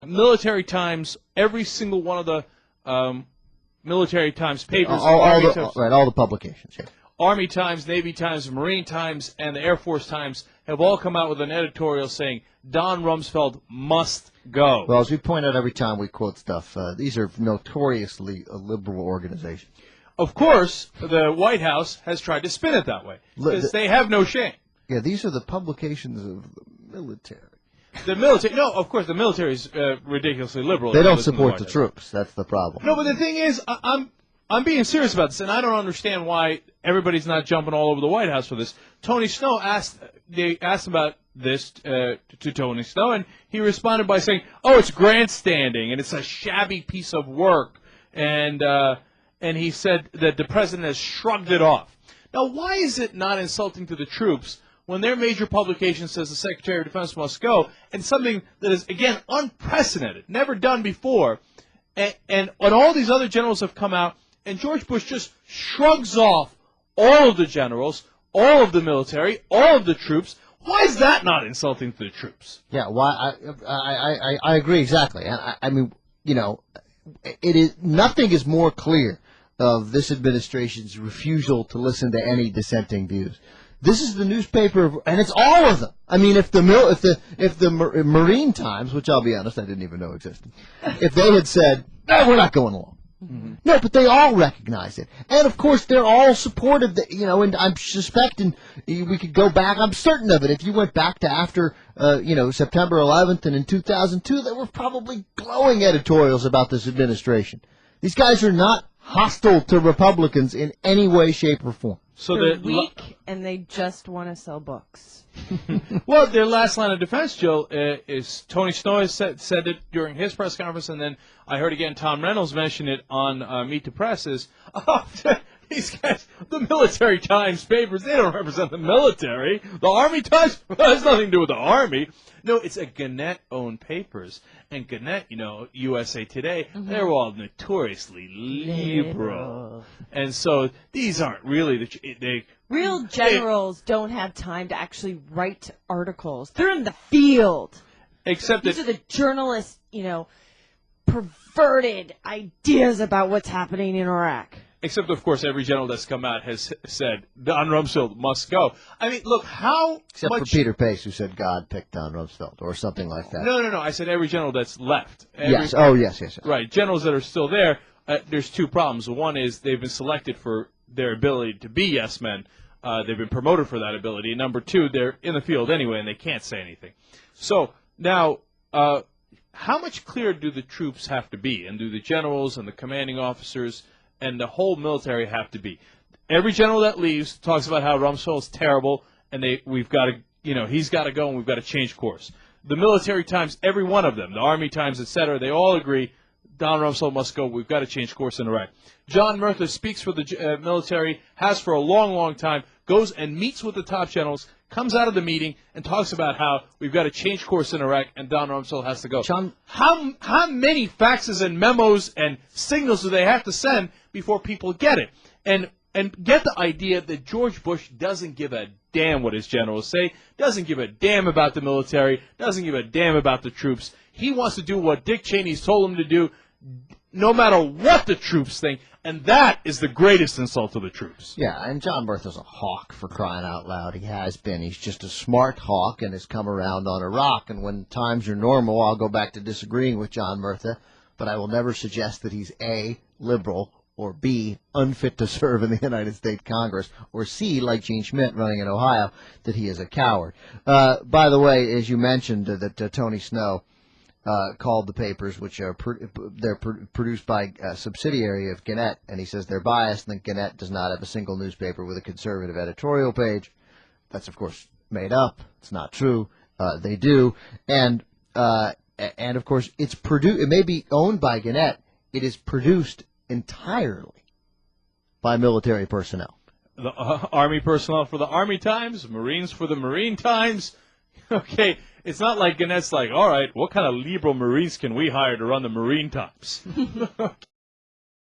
Military Times, every single one of the Military Times papers, all the publications. Yeah. Army Times, Navy Times, Marine Times, and the Air Force Times have all come out with an editorial saying Don Rumsfeld must go. Well, as we point out every time we quote stuff, these are notoriously liberal organizations. Of course, the White House has tried to spin it that way because they have no shame. Yeah, these are the publications of the military. The military, no, of course, the military is ridiculously liberal. They don't support the troops. That's the problem. No, but the thing is, I'm being serious about this, and I don't understand why everybody's not jumping all over the White House for this. Tony Snow they asked about this to Tony Snow, and he responded by saying, "Oh, it's grandstanding, and it's a shabby piece of work," and he said that the president has shrugged it off. Now, why is it not insulting to the troops when their major publication says the Secretary of Defense must go, and something that is, again, unprecedented, never done before, and all these other generals have come out, and George Bush just shrugs off all of the generals, all of the military, all of the troops. Why is that not insulting to the troops? Yeah, why? I agree exactly. And I mean, you know, it is nothing is more clear of this administration's refusal to listen to any dissenting views. This is the newspaper, and it's all of them. I mean, if the Marine Times, which I'll be honest, I didn't even know existed, if they had said, "No, we're not going along." Mm-hmm. No, but they all recognize it. And, of course, they're all supportive, and I'm suspecting we could go back. I'm certain of it. If you went back to after, September 11th and in 2002, there were probably glowing editorials about this administration. These guys are not hostile to Republicans in any way, shape, or form. So they're weak, and they just want to sell books. Well, their last line of defense, Jill, is Tony Snow has said it during his press conference, and then I heard again Tom Reynolds mention it on Meet the Press, these guys, the Military Times papers, they don't represent the military. The Army Times has nothing to do with the Army. No, it's a Gannett-owned papers. And Gannett, USA Today, they're all notoriously liberal. And so these aren't really real generals don't have time to actually write articles. They're in the field. Except these are the journalists, perverted ideas about what's happening in Iraq. Except, of course, every general that's come out has said Don Rumsfeld must go. I mean, look, Except for Peter Pace, who said God picked Don Rumsfeld, or something like that. No. I said every general that's left. Yes. Yes. Right. Generals that are still there, there's two problems. One is they've been selected for their ability to be yes men. They've been promoted for that ability. And number two, they're in the field anyway, and they can't say anything. So now, how much clearer do the troops have to be, and do the generals and the commanding officers and the whole military have to be? Every general that leaves talks about how Rumsfeld's terrible, and we've got to, he's got to go, and we've got to change course. The Military Times, every one of them, the Army Times, etc., they all agree Don Rumsfeld must go. We've got to change course in Iraq. John Murtha speaks for the military, has for a long, long time, goes and meets with the top generals, comes out of the meeting and talks about how we've got to change course in Iraq and Don Rumsfeld has to go. John, how many faxes and memos and signals do they have to send before people get it? And get the idea that George Bush doesn't give a damn what his generals say, doesn't give a damn about the military, doesn't give a damn about the troops. He wants to do what Dick Cheney's told him to do, no matter what the troops think, and that is the greatest insult to the troops. Yeah, and John Murtha's a hawk, for crying out loud. He has been. He's just a smart hawk and has come around on Iraq, and when times are normal, I'll go back to disagreeing with John Murtha, but I will never suggest that he's A, liberal, or B, unfit to serve in the United States Congress, or C, like Gene Schmidt running in Ohio, that he is a coward. By the way, as you mentioned, that Tony Snow called the papers, which are produced by a subsidiary of Gannett, and he says they're biased, and that Gannett does not have a single newspaper with a conservative editorial page. That's, of course, made up. It's not true. They do. And of course, it may be owned by Gannett. It is produced entirely by military personnel. The Army personnel for the Army Times, Marines for the Marine Times. Okay, it's not like Gannett's like, all right, what kind of liberal Marines can we hire to run the Marine Times?